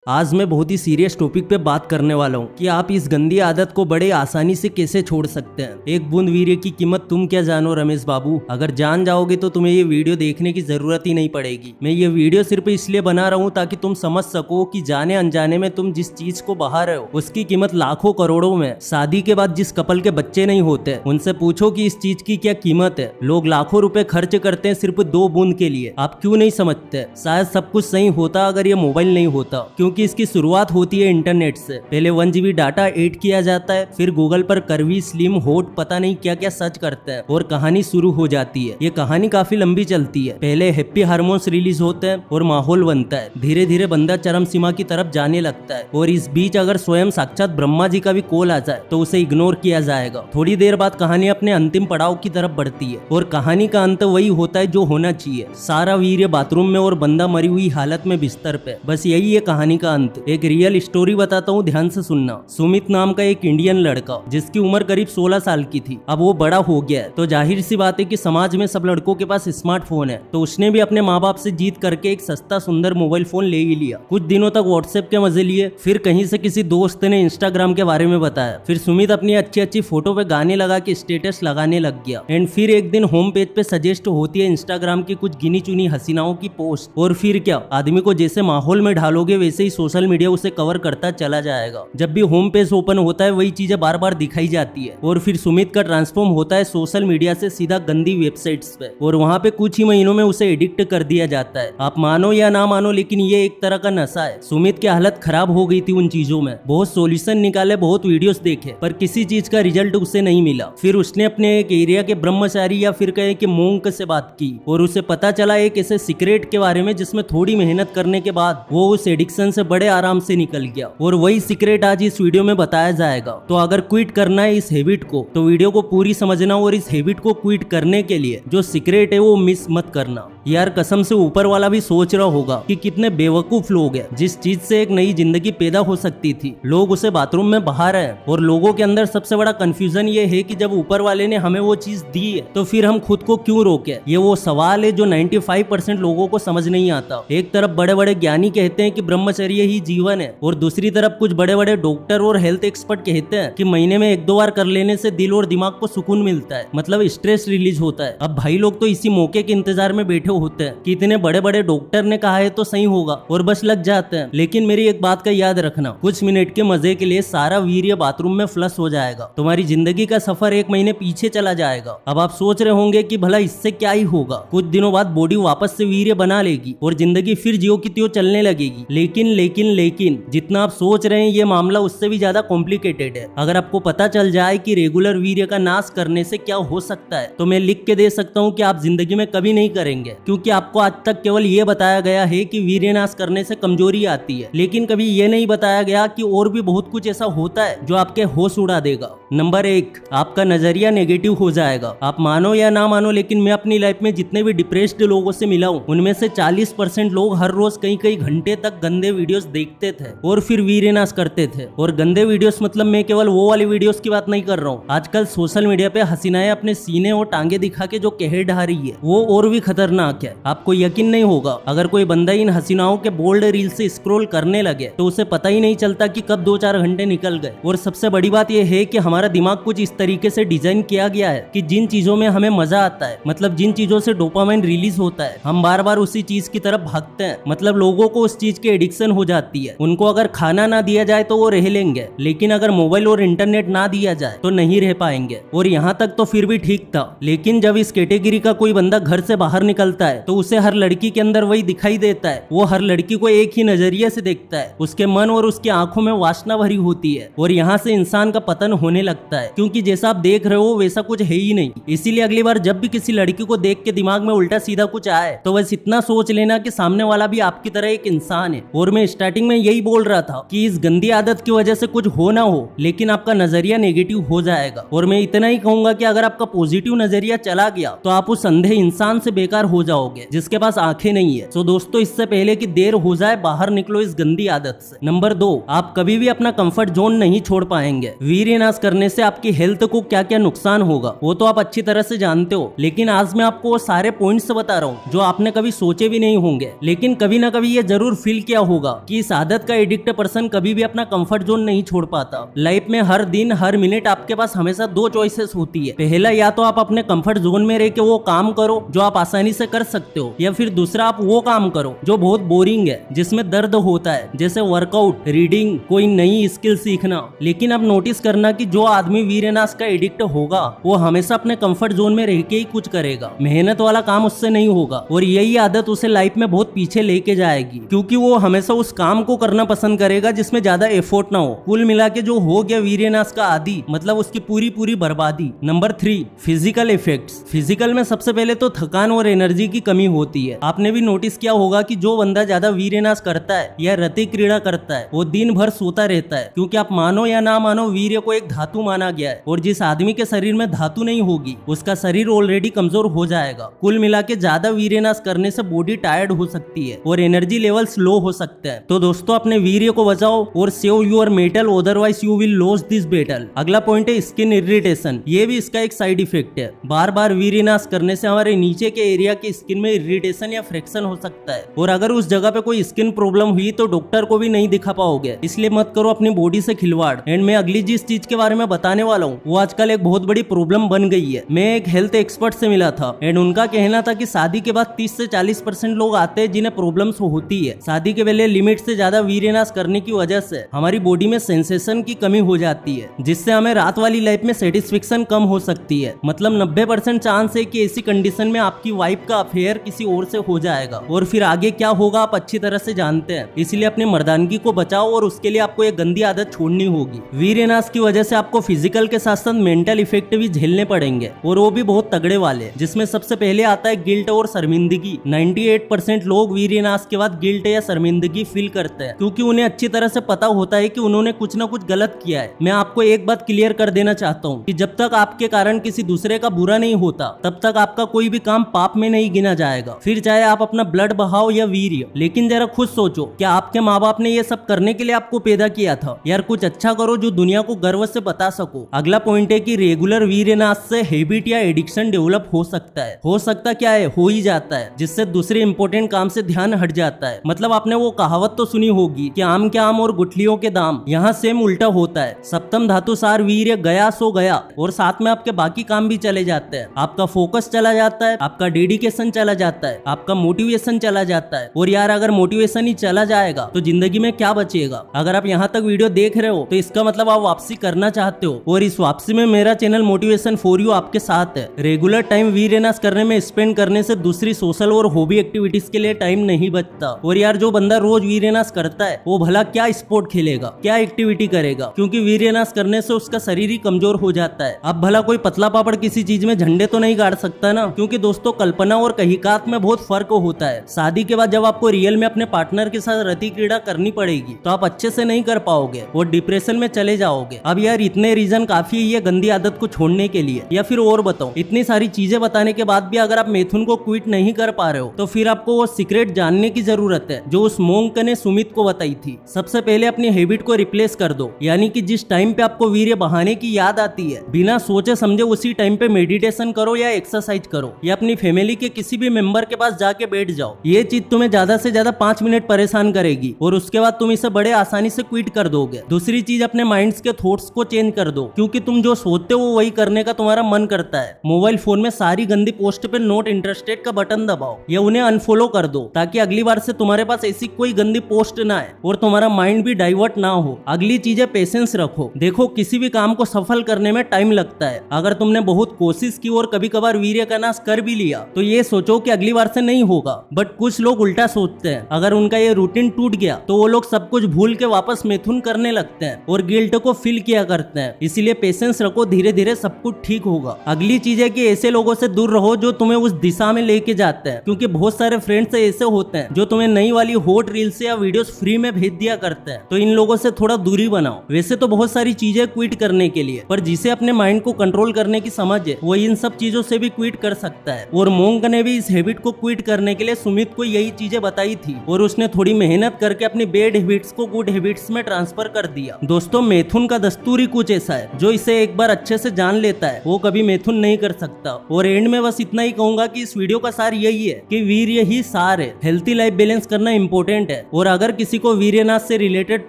आज मैं बहुत ही सीरियस टॉपिक पे बात करने वाला हूँ कि आप इस गंदी आदत को बड़े आसानी से कैसे छोड़ सकते हैं। एक बूंद वीर्य की कीमत तुम क्या जानो रमेश बाबू, अगर जान जाओगे तो तुम्हें ये वीडियो देखने की जरूरत ही नहीं पड़ेगी। मैं ये वीडियो सिर्फ इसलिए बना रहा हूँ ताकि तुम समझ सको कि जाने अनजाने में तुम जिस चीज को बहा रहे हो उसकी कीमत लाखों करोड़ों में। शादी के बाद जिस कपल के बच्चे नहीं होते उनसे पूछो कि इस चीज की क्या कीमत है। लोग लाखों रुपए खर्च करते हैं सिर्फ 2 बूंद के लिए। आप क्यों नहीं समझते? शायद सब कुछ सही होता अगर ये मोबाइल नहीं होता, क्योंकि इसकी शुरुआत होती है इंटरनेट से। पहले 1 GB डाटा ऐड किया जाता है, फिर गूगल पर करवी स्लिम होट पता नहीं क्या क्या सर्च करते हैं और कहानी शुरू हो जाती है। ये कहानी काफी लंबी चलती है। पहले हैप्पी हार्मोन्स रिलीज होते हैं और माहौल बनता है। धीरे धीरे बंदा चरम सीमा की तरफ जाने लगता है और इस बीच अगर स्वयं साक्षात ब्रह्मा जी का भी कॉल आ जाए तो उसे इग्नोर किया जाएगा। थोड़ी देर बाद कहानी अपने अंतिम पड़ाव की तरफ बढ़ती है और कहानी का अंत वही होता है जो होना चाहिए। सारा वीर्य बाथरूम में और बंदा मरी हुई हालत में बिस्तर पे। बस यही है कहानी का अंत। एक रियल स्टोरी बताता हूँ, ध्यान से सुनना। सुमित नाम का एक इंडियन लड़का जिसकी उम्र करीब 16 साल की थी। अब वो बड़ा हो गया है तो जाहिर सी बात है कि समाज में सब लड़कों के पास स्मार्टफोन है, तो उसने भी अपने माँ बाप से जीत करके एक सस्ता सुंदर मोबाइल फोन ले ही लिया। कुछ दिनों तक व्हाट्सएप के मजे लिए, फिर कहीं से किसी दोस्त ने इंस्टाग्राम के बारे में बताया। फिर सुमित अपनी अच्छी अच्छी फोटो पे गाने लगा के स्टेटस लगाने लग गया। एंड फिर एक दिन होम पेज पे सजेस्ट होती है इंस्टाग्राम की कुछ गिनी चुनी हसीनाओं की पोस्ट। और फिर क्या, आदमी को जैसे माहौल में ढालोगे वैसे ही सोशल मीडिया उसे कवर करता चला जाएगा। जब भी होम पेज ओपन होता है वही चीजें बार बार दिखाई जाती है। और फिर सुमित का ट्रांसफॉर्म होता है सोशल मीडिया से सीधा गंदी वेबसाइट्स पे, और वहाँ पे कुछ ही महीनों में उसे एडिक्ट कर दिया जाता है। आप मानो या ना मानो लेकिन ये एक तरह का नशा है। सुमित की हालत खराब हो गई थी उन चीजों में। बहुत सॉल्यूशन निकाले, बहुत वीडियोस देखे, पर किसी चीज का रिजल्ट उसे नहीं मिला। फिर उसने अपने एक एरिया के ब्रह्मचारी या फिर कहे कि मोंक से बात की और उसे पता चला एक ऐसे सीक्रेट के बारे में जिसमें थोड़ी मेहनत करने के बाद वो उस एडिक्शन से बड़े आराम से निकल गया। और वही सीक्रेट आज इस वीडियो में बताया जाएगा। तो अगर क्विट करना है इस हैबिट को तो वीडियो को पूरी समझना, और इस हैबिट को क्विट करने के लिए जो सीक्रेट है वो मिस मत करना। यार कसम से ऊपर वाला भी सोच रहा होगा कि कितने बेवकूफ लोग हैं। जिस चीज से एक नई जिंदगी पैदा हो सकती थी लोग उसे बाथरूम में बहा रहे हैं। और लोगों के अंदर सबसे बड़ा कंफ्यूजन ये है कि जब ऊपर वाले ने हमें वो चीज दी है तो फिर हम खुद को क्यों रोके। ये वो सवाल है जो 95% लोगों को समझ नहीं आता। एक तरफ बड़े बड़े ज्ञानी कहते हैं कि ब्रह्मचर्य ही जीवन है, और दूसरी तरफ कुछ बड़े बड़े डॉक्टर और हेल्थ एक्सपर्ट कहते हैं कि महीने में 1-2 बार कर लेने से दिल और दिमाग को सुकून मिलता है, मतलब स्ट्रेस रिलीज होता है। अब भाई लोग तो इसी मौके के इंतजार में बैठे होते हैं कि इतने बड़े बड़े डॉक्टर ने कहा है तो सही होगा, और बस लग जाते हैं। लेकिन मेरी एक बात का याद रखना, कुछ मिनट के मजे के लिए सारा वीर्य बाथरूम में फ्लश हो जाएगा। तुम्हारी जिंदगी का सफर 1 महीने पीछे चला जाएगा। अब आप सोच रहे होंगे कि भला इससे क्या ही होगा। कुछ दिनों बाद बॉडी वापस से वीर्य बना लेगी और जिंदगी फिर जियो की त्यों चलने लगेगी। लेकिन जितना आप सोच रहे हैं ये मामला उससे भी ज्यादा कॉम्प्लिकेटेड है। अगर आपको पता चल जाए कि रेगुलर वीर्य का नाश करने से क्या हो सकता है तो मैं लिख के दे सकता हूँ कि आप जिंदगी में कभी नहीं करेंगे, क्योंकि आपको आज तक केवल ये बताया गया है कि वीर्य नाश करने से कमजोरी आती है, लेकिन कभी ये नहीं बताया गया कि और भी बहुत कुछ ऐसा होता है जो आपके होश उड़ा देगा। नंबर 1, आपका नजरिया नेगेटिव हो जाएगा। आप मानो या ना मानो लेकिन मैं अपनी लाइफ में जितने भी डिप्रेस्ड लोगों से मिला हूँ उनमें से 40% लोग हर रोज कई घंटे तक गंदे वीडियोस देखते थे और फिर वीर्य नाश करते थे। और गंदे वीडियोस मतलब मैं केवल वो वाली वीडियोस की बात नहीं कर रहा हूँ। आजकल सोशल मीडिया पे हसीनाएं अपने सीने और टांगे दिखा के जो कहर ढा रही है वो और भी खतरनाक है। आपको यकीन नहीं होगा अगर कोई बंदा इन हसीनाओं के बोल्ड रील से स्क्रॉल करने लगे तो उसे पता ही नहीं चलता कि कब 2-4 घंटे निकल गए। और सबसे बड़ी बात यह है कि हमारा दिमाग कुछ इस तरीके से डिजाइन किया गया है कि जिन चीजों में हमें मजा आता है, मतलब जिन चीजों से डोपामाइन रिलीज होता है, हम बार बार उसी चीज की तरफ भागते हैं। मतलब लोगों को उस चीज की एडिक्शन हो जाती है। उनको अगर खाना ना दिया जाए तो वो रह लेंगे, लेकिन अगर मोबाइल और इंटरनेट ना दिया जाए तो नहीं रह पाएंगे। और यहाँ तक तो फिर भी ठीक था, लेकिन जब इस कैटेगरी का कोई बंदा घर से बाहर निकलता है तो उसे हर लड़की के अंदर वही दिखाई देता है। वो हर लड़की को एक ही नजरिए से देखता है। उसके मन और उसकी आंखों में वासना भरी होती है और यहाँ से इंसान का पतन होने लगता है, क्योंकि जैसा आप देख रहे हो वैसा कुछ है ही नहीं। इसीलिए अगली बार जब भी किसी लड़की को देख के दिमाग में उल्टा सीधा कुछ आए तो बस इतना सोच लेना कि सामने वाला भी आपकी तरह एक इंसान है। और मैं स्टार्टिंग में यही बोल रहा था कि इस गंदी आदत की वजह से कुछ हो ना हो, लेकिन आपका नजरिया नेगेटिव हो जाएगा। और मैं इतना ही कहूंगा कि अगर आपका पॉजिटिव नजरिया चला गया तो आप उस अंधे इंसान से बेकार हो जाओगे जिसके पास आंखें नहीं है। तो दोस्तों इससे पहले कि देर हो जाए बाहर निकलो इस गंदी आदत से। नंबर 2, आप कभी भी अपना कंफर्ट जोन नहीं छोड़ पाएंगे। वीर्य नाश करने से आपकी हेल्थ को क्या क्या नुकसान होगा वो तो आप अच्छी तरह से जानते हो, लेकिन आज मैं आपको वो सारे पॉइंट्स बता रहा हूँ जो आपने कभी सोचे भी नहीं होंगे, लेकिन कभी ना कभी ये जरूर फील किया होगा कि इस आदत का एडिक्ट पर्सन कभी भी अपना कंफर्ट जोन नहीं छोड़ पाता। लाइफ में हर दिन हर मिनट आपके पास हमेशा दो चॉइसेस होती है। पहला, या तो आप अपने कंफर्ट जोन में रह के वो काम करो जो आप आसानी से कर सकते हो, या फिर दूसरा आप वो काम करो जो बहुत बोरिंग है, जिसमें दर्द होता है, जैसे वर्कआउट, रीडिंग, कोई नई स्किल सीखना। लेकिन अब नोटिस करना कि जो आदमी वीरनाश का एडिक्ट होगा वो हमेशा अपने कंफर्ट जोन में रह के ही कुछ करेगा, मेहनत वाला काम उससे नहीं होगा, और यही आदत उसे लाइफ में बहुत पीछे लेके जाएगी, क्योंकि वो हमेशा उस काम को करना पसंद करेगा जिसमें ज्यादा एफर्ट ना हो। कुल मिला के जो हो गया वीरनाश का आदी, मतलब उसकी पूरी पूरी बर्बादी। Number 3, physical effects. फिजिकल में सबसे पहले तो थकान और एनर्जी की कमी होती है। आपने भी नोटिस किया होगा कि जो बंदा ज्यादा वीरनाश करता है या रति क्रीड़ा करता है वो दिन भर सोता रहता है, क्योंकि आप मानो या ना मानो वीर्य को एक धातु माना गया है, और जिस आदमी के शरीर में धातु नहीं होगी उसका शरीर ऑलरेडी कमजोर हो जाएगा। कुल मिला के ज्यादा वीरनाश करने से बॉडी टायर्ड हो सकती है और एनर्जी लेवल लो हो सकता है। तो दोस्तों अपने वीर्य को बचाओ और save your metal, otherwise you will loss this battle. अगला पॉइंट है स्किन इरिटेशन। ये भी इसका एक साइड इफेक्ट है। बार बार वीरनाश करने से हमारे नीचे के एरिया की स्किन में इरिटेशन या फ्रिक्शन हो सकता है, और अगर उस जगह पे कोई स्किन प्रॉब्लम हुई तो डॉक्टर को भी नहीं दिखा पाओगे। इसलिए मत करो अपनी बॉडी से खिलवाड़। एंड मैं अगली जिस चीज के बारे में बताने वाला हूँ वो आजकल एक बहुत बड़ी प्रॉब्लम बन गई है। मैं एक हेल्थ एक्सपर्ट से मिला था एंड उनका कहना था कि शादी के बाद 30 से 40% लोग आते हैं जिन्हें प्रॉब्लम्स होती है। शादी के पहले लिमिट से ज्यादा वीरनाश करने की वजह से हमारी बॉडी में सेंसेशन की कमी हो जाती है, जिससे हमें रात वाली लाइफ में सेटिस्फेक्शन कम हो सकती है। मतलब 90% चांस है कि ऐसी कंडीशन में आपकी वाइफ का अफेयर किसी और से हो जाएगा, और फिर आगे क्या होगा आप अच्छी तरह से जानते हैं। इसलिए अपने मर्दानगी को बचाओ और उसके लिए आपको एक गंदी आदत छोड़नी होगी। वीरनाश की वजह से आपको फिजिकल के साथ साथ मेंटल इफेक्ट भी झेलने पड़ेंगे, और वो भी बहुत तगड़े वाले, जिसमें सबसे पहले आता है गिल्ट और शर्मिंदगी। 98% लोग वीरनाश के बाद गिल्ट या शर्मिंदगी फील करते हैं, क्योंकि उन्हें अच्छी तरह से पता होता है कि उन्होंने कुछ ना कुछ गलत किया है। मैं आपको एक बात क्लियर कर देना चाहता हूँ कि जब तक आपके कारण किसी दूसरे का बुरा नहीं होता तब तक आपका कोई भी काम पाप में नहीं गिना जाएगा, फिर चाहे आप अपना ब्लड बहाओ या वीर्य। लेकिन जरा खुद सोचो, क्या आपके माँ बाप ने ये सब करने के लिए आपको पैदा किया था? यार कुछ अच्छा करो जो दुनिया को गर्व से बता सको। अगला पॉइंट है कि रेगुलर वीरनाश से हैबिट या एडिक्शन डेवलप हो सकता है। हो सकता क्या है, हो ही जाता है, जिससे दूसरे इंपॉर्टेंट काम से ध्यान हट जाता है। मतलब आपने वो कहावत तो सुनी होगी कि आम के आम और गुठलियों के दाम। यहाँ सेम उल्टा होता है। सप्तम धातु सार वीर्य गया सो गया, और साथ में आपके बाकी काम भी चले जाते हैं। आपका फोकस चला जाता है, आपका डेडिकेशन चला जाता है, आपका मोटिवेशन चला जाता है। और यार अगर मोटिवेशन ही चला जाएगा तो जिंदगी में क्या बचेगा? अगर आप यहाँ तक वीडियो देख रहे हो तो इसका मतलब आप वापसी करना चाहते हो, और इस वापसी में मेरा चैनल मोटिवेशन फॉर यू आपके साथ है। रेगुलर टाइम वीरनाश करने में स्पेंड करने से दूसरी सोशल और हॉबी एक्टिविटीज के लिए टाइम नहीं बचता। और यार जो बंदा रोज वीरनाश करता है वो भला क्या स्पोर्ट खेलेगा, क्या एक्टिविटी करेगा? क्योंकि वीरनाश करने से उसका शरीर ही कमजोर हो जाता है। अब भला कोई पतला पापड़ किसी चीज में झंडे तो नहीं गाड़ सकता ना, क्योंकि दोस्तों कल्पना और कहिकात में बहुत फर्क होता है। शादी के बाद जब आपको रियल में अपने पार्टनर के साथ रति क्रीड़ा करनी पड़ेगी तो आप अच्छे से नहीं कर पाओगे और डिप्रेशन में चले जाओगे। अब यार इतने रीजन काफी है ये गंदी आदत को छोड़ने के लिए, या फिर और बताओ? इतनी सारी चीजें बताने के बाद भी अगर आप मिथुन को क्विट नहीं कर पा रहे हो तो फिर आपको वो सीक्रेट जानने की जरूरत है जो उस मोंक ने सुमित को बताई थी। सबसे पहले अपनी हैबिट को रिप्लेस कर दो, यानी कि जिस टाइम पे आपको वीर्य बहाने की याद आती है बिना सोचे समझे उसी टाइम पे मेडिटेशन करो या एक्सरसाइज करो, या अपनी फैमिली के किसी भी मेंबर के पास जाके बैठ जाओ। ये चीज तुम्हें ज्यादा से ज्यादा 5 मिनट परेशान करेगी और उसके बाद तुम इसे बड़े आसानी से क्विट कर दोगे। दूसरी चीज, अपने माइंड्स के थॉट्स को चेंज कर दो, क्योंकि तुम जो सोचते हो वही करने का तुम्हारा मन करता है। मोबाइल फोन में सारी गंदी पोस्ट पे नॉट इंटरेस्टेड का बटन दबाओ या उन्हें अनफॉलो कर दो, ताकि अगली बार से तुम्हारे पास ऐसी कोई गंदी पोस्ट ना आए और तुम्हारा माइंड भी डाइवर्ट ना हो। अगली चीज है पेशेंस रखो। देखो किसी भी काम को सफल करने में टाइम लगता है। अगर तुमने बहुत कोशिश की और कभी कभार वीर्य का नाश कर भी लिया तो ये सोचो कि अगली बार से नहीं होगा। बट कुछ लोग उल्टा सोचते हैं, अगर उनका ये रूटीन टूट गया तो वो लोग सब कुछ भूल के वापस मिथुन करने लगते हैं और गिल्ट को फील किया करते हैं। इसीलिए पेशेंस रखो, धीरे धीरे सब कुछ ठीक होगा। अगली चीज है कि ऐसे लोगों से दूर रहो जो तुम्हें उस दिशा में लेके जाते हैं, क्योंकि बहुत सारे फ्रेंड्स ऐसे होते हैं जो तुम्हें नई वाली हॉट रील्स या वीडियोस फ्री में भेज दिया करते हैं। तो इन लोगों से थोड़ा दूरी बनाओ। वैसे तो बहुत सारी चीजें क्विट करने के लिए, पर जिसे अपने माइंड को कंट्रोल करने की समझ है वो इन सब चीजों से भी क्विट कर सकता है। और मोंक ने भी इस हैबिट को क्विट करने के लिए सुमित को यही चीजें बताई थी और उसने थोड़ी मेहनत करके अपनी बैड हैबिट्स को गुड हैबिट्स में ट्रांसफर कर दिया। दोस्तों मिथुन का दस्तूर ही कुछ ऐसा है, जो इसे एक बार अच्छे से जान लेता है वो कभी मिथुन नहीं कर सकता। और एंड में बस इतना ही कहूंगा कि इस वीडियो का सार यही है कि वीर्य ही सार है। हेल्थी लाइफ बैलेंस करना इंपॉर्टेंट है, है। और अगर किसी को वीर्यनाश से रिलेटेड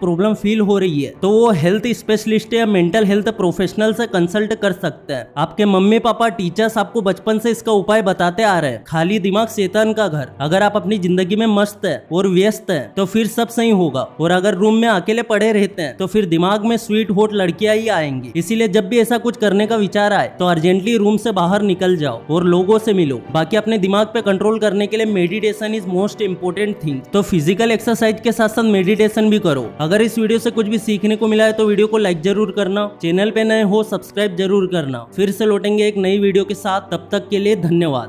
प्रॉब्लम फील हो रही है तो वो हेल्थ स्पेशलिस्ट या मेंटल हेल्थ प्रोफेशनल से कंसल्ट कर सकते हैं। आपके मम्मी पापा टीचर्स आपको बचपन से इसका उपाय बताते आ रहे हैं। खाली दिमाग शैतान का घर। अगर आप अपनी जिंदगी में मस्त है और व्यस्त है तो फिर सब सही होगा, और अगर रूम में अकेले पड़े रहते हैं तो फिर दिमाग में स्वीट हॉट लड़कियां ही आएंगी। इसीलिए जब भी ऐसा कुछ करने का विचार आए तो अर्जेंटली रूम से बाहर निकल जाओ और लोगों से मिलो। बाकी अपने दिमाग पे कंट्रोल करने के लिए meditation is most important thing. तो फिजिकल एक्सरसाइज के साथ साथ मेडिटेशन भी करो। अगर इस वीडियो से कुछ भी सीखने को मिला है तो वीडियो को लाइक जरूर करना, चैनल पे नए हो सब्सक्राइब जरूर करना। फिर से लौटेंगे एक नई वीडियो के साथ, तब तक के लिए धन्यवाद।